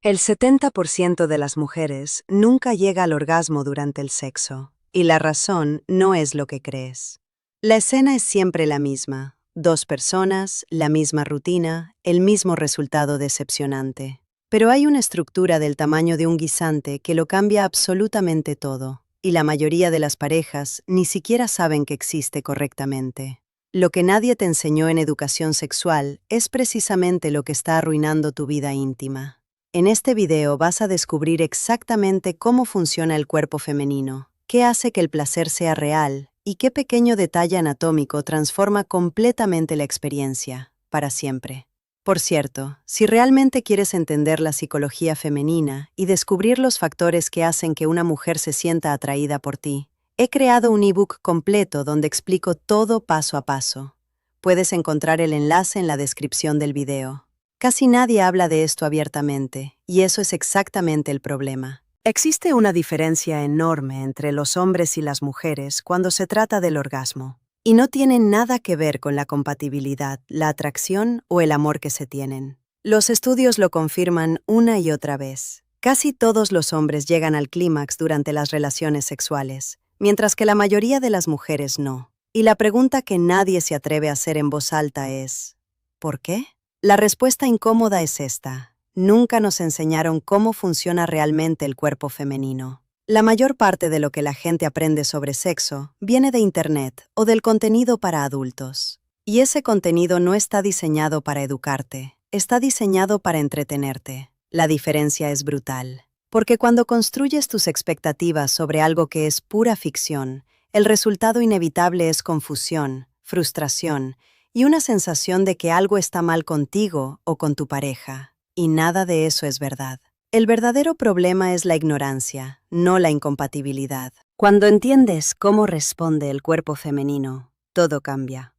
El 70% de las mujeres nunca llega al orgasmo durante el sexo, y la razón no es lo que crees. La escena es siempre la misma: dos personas, la misma rutina, el mismo resultado decepcionante. Pero hay una estructura del tamaño de un guisante que lo cambia absolutamente todo, y la mayoría de las parejas ni siquiera saben que existe correctamente. Lo que nadie te enseñó en educación sexual es precisamente lo que está arruinando tu vida íntima. En este video vas a descubrir exactamente cómo funciona el cuerpo femenino, qué hace que el placer sea real y qué pequeño detalle anatómico transforma completamente la experiencia, para siempre. Por cierto, si realmente quieres entender la psicología femenina y descubrir los factores que hacen que una mujer se sienta atraída por ti, he creado un ebook completo donde explico todo paso a paso. Puedes encontrar el enlace en la descripción del video. Casi nadie habla de esto abiertamente, y eso es exactamente el problema. Existe una diferencia enorme entre los hombres y las mujeres cuando se trata del orgasmo, y no tiene nada que ver con la compatibilidad, la atracción o el amor que se tienen. Los estudios lo confirman una y otra vez. Casi todos los hombres llegan al clímax durante las relaciones sexuales, mientras que la mayoría de las mujeres no. Y la pregunta que nadie se atreve a hacer en voz alta es: ¿por qué? La respuesta incómoda es esta: nunca nos enseñaron cómo funciona realmente el cuerpo femenino. La mayor parte de lo que la gente aprende sobre sexo viene de Internet o del contenido para adultos. Y ese contenido no está diseñado para educarte, está diseñado para entretenerte. La diferencia es brutal. Porque cuando construyes tus expectativas sobre algo que es pura ficción, el resultado inevitable es confusión, frustración y una sensación de que algo está mal contigo o con tu pareja. Y nada de eso es verdad. El verdadero problema es la ignorancia, no la incompatibilidad. Cuando entiendes cómo responde el cuerpo femenino, todo cambia.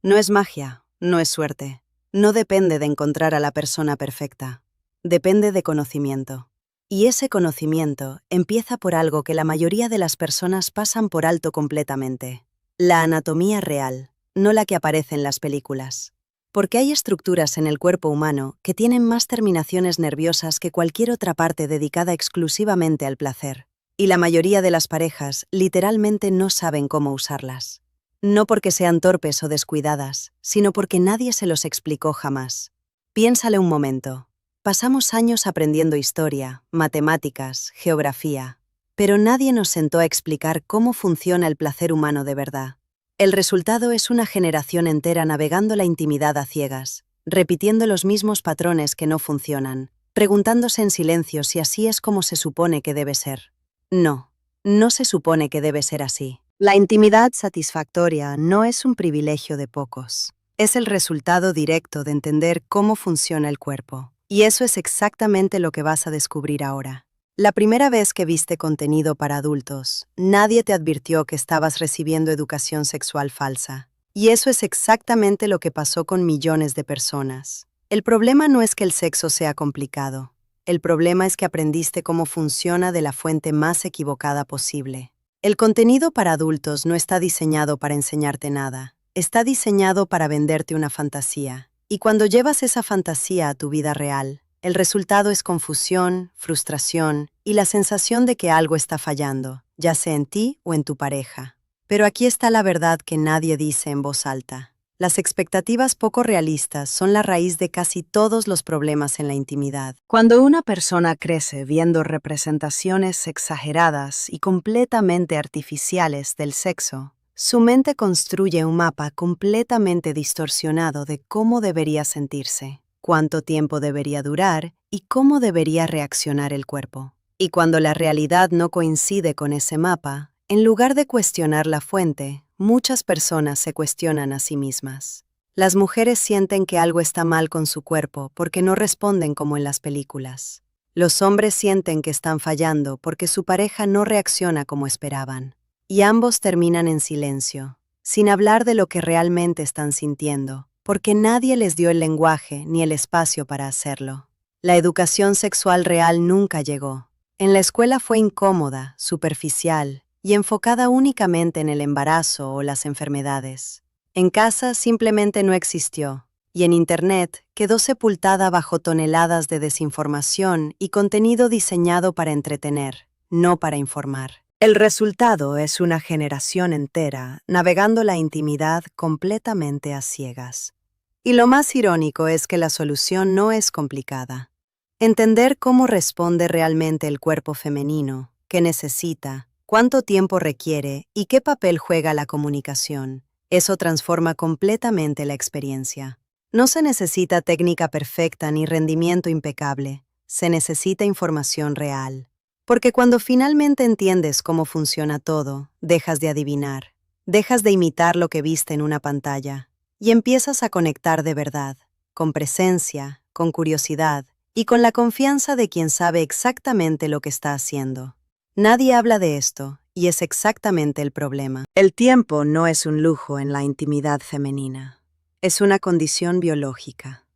No es magia, no es suerte. No depende de encontrar a la persona perfecta. Depende de conocimiento. Y ese conocimiento empieza por algo que la mayoría de las personas pasan por alto completamente: la anatomía real, no la que aparece en las películas. Porque hay estructuras en el cuerpo humano que tienen más terminaciones nerviosas que cualquier otra parte dedicada exclusivamente al placer. Y la mayoría de las parejas literalmente no saben cómo usarlas. No porque sean torpes o descuidadas, sino porque nadie se los explicó jamás. Piénsale un momento. Pasamos años aprendiendo historia, matemáticas, geografía, pero nadie nos sentó a explicar cómo funciona el placer humano de verdad. El resultado es una generación entera navegando la intimidad a ciegas, repitiendo los mismos patrones que no funcionan, preguntándose en silencio si así es como se supone que debe ser. No, no se supone que debe ser así. La intimidad satisfactoria no es un privilegio de pocos. Es el resultado directo de entender cómo funciona el cuerpo. Y eso es exactamente lo que vas a descubrir ahora. La primera vez que viste contenido para adultos, nadie te advirtió que estabas recibiendo educación sexual falsa. Y eso es exactamente lo que pasó con millones de personas. El problema no es que el sexo sea complicado. El problema es que aprendiste cómo funciona de la fuente más equivocada posible. El contenido para adultos no está diseñado para enseñarte nada. Está diseñado para venderte una fantasía. Y cuando llevas esa fantasía a tu vida real, el resultado es confusión, frustración y la sensación de que algo está fallando, ya sea en ti o en tu pareja. Pero aquí está la verdad que nadie dice en voz alta. Las expectativas poco realistas son la raíz de casi todos los problemas en la intimidad. Cuando una persona crece viendo representaciones exageradas y completamente artificiales del sexo, su mente construye un mapa completamente distorsionado de cómo debería sentirse, cuánto tiempo debería durar y cómo debería reaccionar el cuerpo. Y cuando la realidad no coincide con ese mapa, en lugar de cuestionar la fuente, muchas personas se cuestionan a sí mismas. Las mujeres sienten que algo está mal con su cuerpo porque no responden como en las películas. Los hombres sienten que están fallando porque su pareja no reacciona como esperaban. Y ambos terminan en silencio, sin hablar de lo que realmente están sintiendo, porque nadie les dio el lenguaje ni el espacio para hacerlo. La educación sexual real nunca llegó. En la escuela fue incómoda, superficial y enfocada únicamente en el embarazo o las enfermedades. En casa simplemente no existió. Y en Internet quedó sepultada bajo toneladas de desinformación y contenido diseñado para entretener, no para informar. El resultado es una generación entera navegando la intimidad completamente a ciegas. Y lo más irónico es que la solución no es complicada. Entender cómo responde realmente el cuerpo femenino, qué necesita, cuánto tiempo requiere y qué papel juega la comunicación. Eso transforma completamente la experiencia. No se necesita técnica perfecta ni rendimiento impecable, se necesita información real. Porque cuando finalmente entiendes cómo funciona todo, dejas de adivinar, dejas de imitar lo que viste en una pantalla y empiezas a conectar de verdad, con presencia, con curiosidad y con la confianza de quien sabe exactamente lo que está haciendo. Nadie habla de esto y es exactamente el problema. El tiempo no es un lujo en la intimidad femenina, es una condición biológica.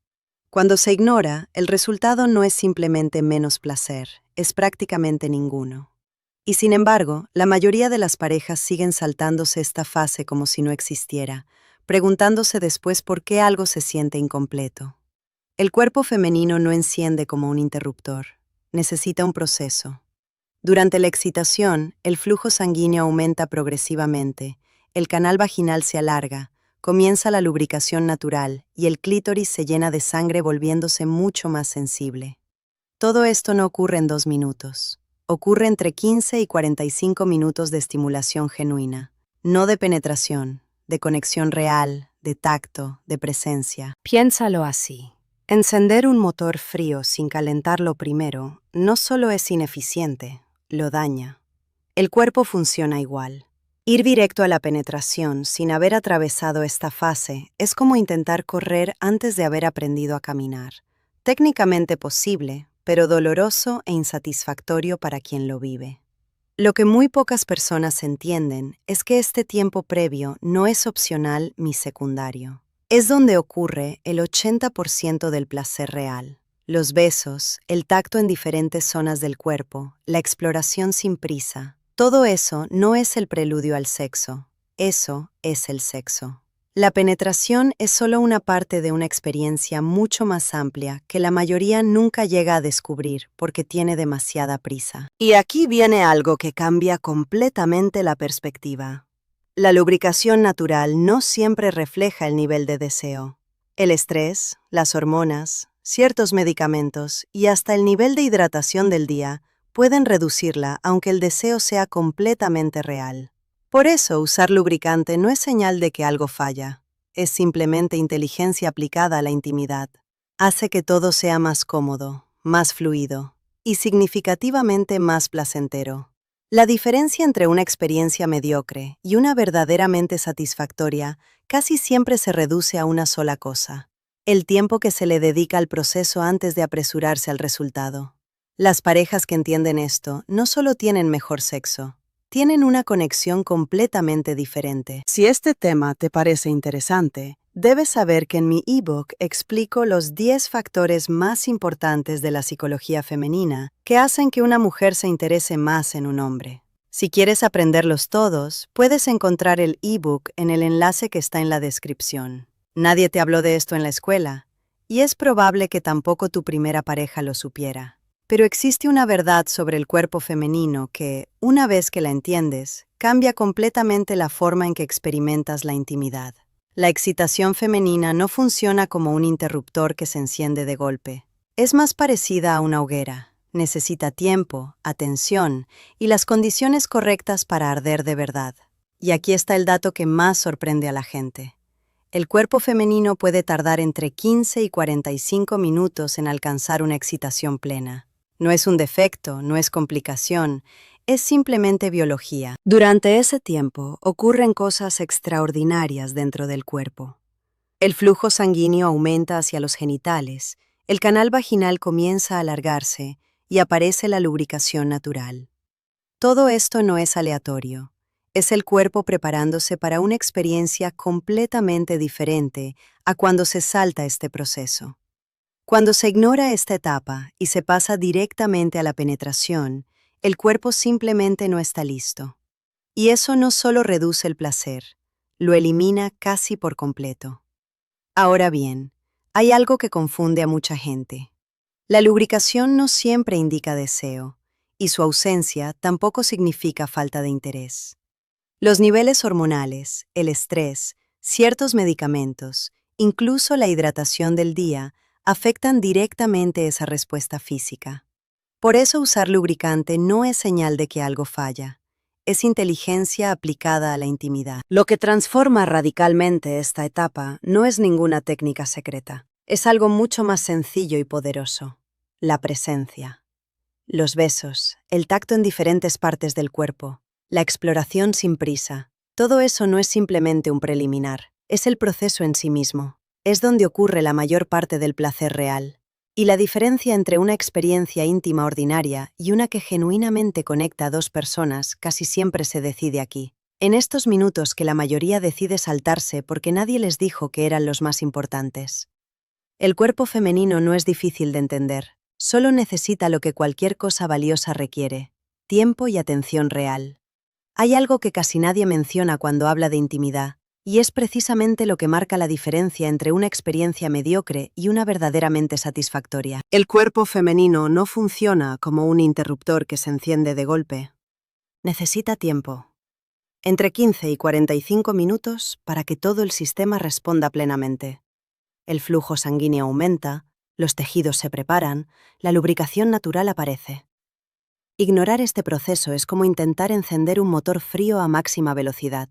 Cuando se ignora, el resultado no es simplemente menos placer, es prácticamente ninguno. Y sin embargo, la mayoría de las parejas siguen saltándose esta fase como si no existiera, preguntándose después por qué algo se siente incompleto. El cuerpo femenino no enciende como un interruptor, necesita un proceso. Durante la excitación, el flujo sanguíneo aumenta progresivamente, el canal vaginal se alarga, comienza la lubricación natural y el clítoris se llena de sangre volviéndose mucho más sensible. Todo esto no ocurre en 2 minutos. Ocurre entre 15 y 45 minutos de estimulación genuina, no de penetración, de conexión real, de tacto, de presencia. Piénsalo así. Encender un motor frío sin calentarlo primero no solo es ineficiente, lo daña. El cuerpo funciona igual. Ir directo a la penetración sin haber atravesado esta fase es como intentar correr antes de haber aprendido a caminar. Técnicamente posible, pero doloroso e insatisfactorio para quien lo vive. Lo que muy pocas personas entienden es que este tiempo previo no es opcional ni secundario. Es donde ocurre el 80% del placer real. Los besos, el tacto en diferentes zonas del cuerpo, la exploración sin prisa. Todo eso no es el preludio al sexo, eso es el sexo. La penetración es solo una parte de una experiencia mucho más amplia que la mayoría nunca llega a descubrir porque tiene demasiada prisa. Y aquí viene algo que cambia completamente la perspectiva. La lubricación natural no siempre refleja el nivel de deseo. El estrés, las hormonas, ciertos medicamentos y hasta el nivel de hidratación del día pueden reducirla aunque el deseo sea completamente real. Por eso, usar lubricante no es señal de que algo falla, es simplemente inteligencia aplicada a la intimidad. Hace que todo sea más cómodo, más fluido y significativamente más placentero. La diferencia entre una experiencia mediocre y una verdaderamente satisfactoria casi siempre se reduce a una sola cosa: el tiempo que se le dedica al proceso antes de apresurarse al resultado. Las parejas que entienden esto no solo tienen mejor sexo, tienen una conexión completamente diferente. Si este tema te parece interesante, debes saber que en mi ebook explico los 10 factores más importantes de la psicología femenina que hacen que una mujer se interese más en un hombre. Si quieres aprenderlos todos, puedes encontrar el ebook en el enlace que está en la descripción. Nadie te habló de esto en la escuela, y es probable que tampoco tu primera pareja lo supiera. Pero existe una verdad sobre el cuerpo femenino que, una vez que la entiendes, cambia completamente la forma en que experimentas la intimidad. La excitación femenina no funciona como un interruptor que se enciende de golpe. Es más parecida a una hoguera. Necesita tiempo, atención y las condiciones correctas para arder de verdad. Y aquí está el dato que más sorprende a la gente. El cuerpo femenino puede tardar entre 15 y 45 minutos en alcanzar una excitación plena. No es un defecto, no es complicación, es simplemente biología. Durante ese tiempo ocurren cosas extraordinarias dentro del cuerpo. El flujo sanguíneo aumenta hacia los genitales, el canal vaginal comienza a alargarse y aparece la lubricación natural. Todo esto no es aleatorio, es el cuerpo preparándose para una experiencia completamente diferente a cuando se salta este proceso. Cuando se ignora esta etapa y se pasa directamente a la penetración, el cuerpo simplemente no está listo. Y eso no solo reduce el placer, lo elimina casi por completo. Ahora bien, Hay algo que confunde a mucha gente. La lubricación no siempre indica deseo, y su ausencia tampoco significa falta de interés. Los niveles hormonales, el estrés, ciertos medicamentos, incluso la hidratación del día, afectan directamente esa respuesta física. Por eso usar lubricante no es señal de que algo falla. Es inteligencia aplicada a la intimidad. Lo que transforma radicalmente esta etapa no es ninguna técnica secreta. Es algo mucho más sencillo y poderoso. La presencia. Los besos, el tacto en diferentes partes del cuerpo, la exploración sin prisa. Todo eso no es simplemente un preliminar. Es el proceso en sí mismo. Es donde ocurre la mayor parte del placer real. Y la diferencia entre una experiencia íntima ordinaria y una que genuinamente conecta a dos personas casi siempre se decide aquí, en estos minutos que la mayoría decide saltarse porque nadie les dijo que eran los más importantes. El cuerpo femenino no es difícil de entender, solo necesita lo que cualquier cosa valiosa requiere: tiempo y atención real. Hay algo que casi nadie menciona cuando habla de intimidad, y es precisamente lo que marca la diferencia entre una experiencia mediocre y una verdaderamente satisfactoria. El cuerpo femenino no funciona como un interruptor que se enciende de golpe. Necesita tiempo, entre 15 y 45 minutos, para que todo el sistema responda plenamente. El flujo sanguíneo aumenta, los tejidos se preparan, la lubricación natural aparece. Ignorar este proceso es como intentar encender un motor frío a máxima velocidad.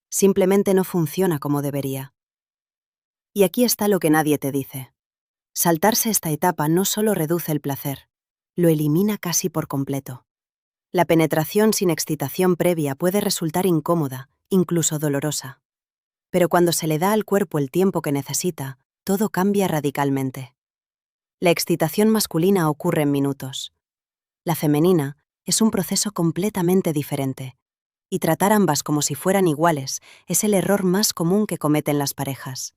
Simplemente no funciona como debería. Y aquí está lo que nadie te dice. Saltarse esta etapa no solo reduce el placer, lo elimina casi por completo. La penetración sin excitación previa puede resultar incómoda, incluso dolorosa. Pero cuando se le da al cuerpo el tiempo que necesita, todo cambia radicalmente. La excitación masculina ocurre en minutos. La femenina es un proceso completamente diferente. Y tratar ambas como si fueran iguales es el error más común que cometen las parejas.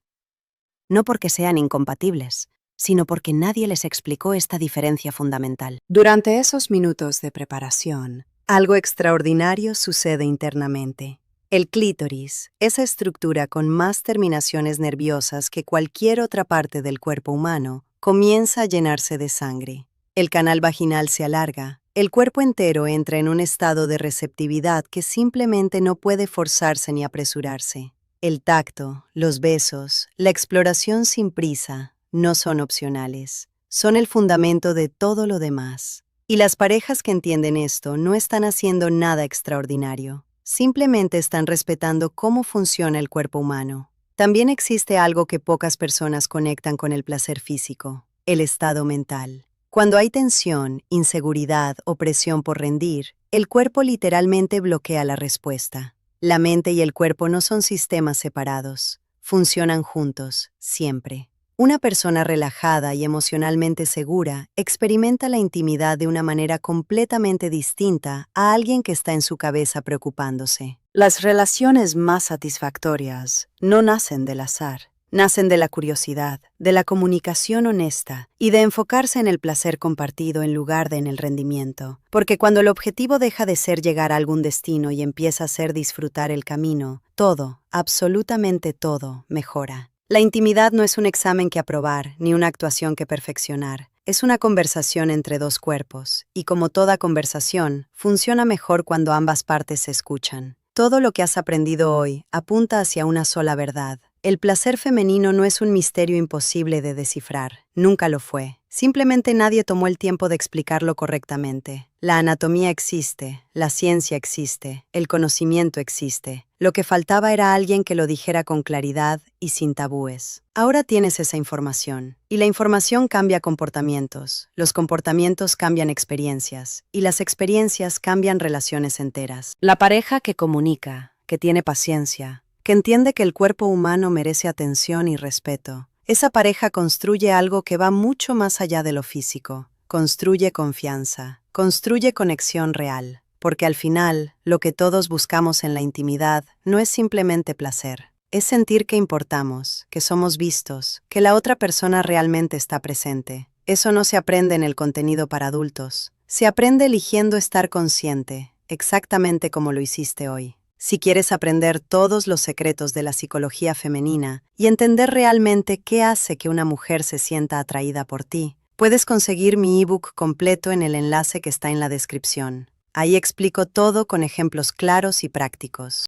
No porque sean incompatibles, sino porque nadie les explicó esta diferencia fundamental. Durante esos minutos de preparación, algo extraordinario sucede internamente. El clítoris, esa estructura con más terminaciones nerviosas que cualquier otra parte del cuerpo humano, comienza a llenarse de sangre. El canal vaginal se alarga. El cuerpo entero entra en un estado de receptividad que simplemente no puede forzarse ni apresurarse. El tacto, los besos, la exploración sin prisa no son opcionales. Son el fundamento de todo lo demás. Y las parejas que entienden esto no están haciendo nada extraordinario. Simplemente están respetando cómo funciona el cuerpo humano. También existe algo que pocas personas conectan con el placer físico: el estado mental. Cuando hay tensión, inseguridad o presión por rendir, el cuerpo literalmente bloquea la respuesta. La mente y el cuerpo no son sistemas separados, funcionan juntos, siempre. Una persona relajada y emocionalmente segura experimenta la intimidad de una manera completamente distinta a alguien que está en su cabeza preocupándose. Las relaciones más satisfactorias no nacen del azar. Nacen de la curiosidad, de la comunicación honesta y de enfocarse en el placer compartido en lugar de en el rendimiento. Porque cuando el objetivo deja de ser llegar a algún destino y empieza a ser disfrutar el camino, todo, absolutamente todo, mejora. La intimidad no es un examen que aprobar, ni una actuación que perfeccionar. Es una conversación entre dos cuerpos, y como toda conversación, funciona mejor cuando ambas partes se escuchan. Todo lo que has aprendido hoy apunta hacia una sola verdad. El placer femenino no es un misterio imposible de descifrar. Nunca lo fue. Simplemente nadie tomó el tiempo de explicarlo correctamente. La anatomía existe, la ciencia existe, el conocimiento existe. Lo que faltaba era alguien que lo dijera con claridad y sin tabúes. Ahora tienes esa información. Y la información cambia comportamientos. Los comportamientos cambian experiencias. Y las experiencias cambian relaciones enteras. La pareja que comunica, que tiene paciencia, que entiende que el cuerpo humano merece atención y respeto. Esa pareja construye algo que va mucho más allá de lo físico. Construye confianza, construye conexión real, porque al final, lo que todos buscamos en la intimidad no es simplemente placer. Es sentir que importamos, que somos vistos, que la otra persona realmente está presente. Eso no se aprende en el contenido para adultos. Se aprende eligiendo estar consciente, exactamente como lo hiciste hoy. Si quieres aprender todos los secretos de la psicología femenina y entender realmente qué hace que una mujer se sienta atraída por ti, puedes conseguir mi ebook completo en el enlace que está en la descripción. Ahí explico todo con ejemplos claros y prácticos.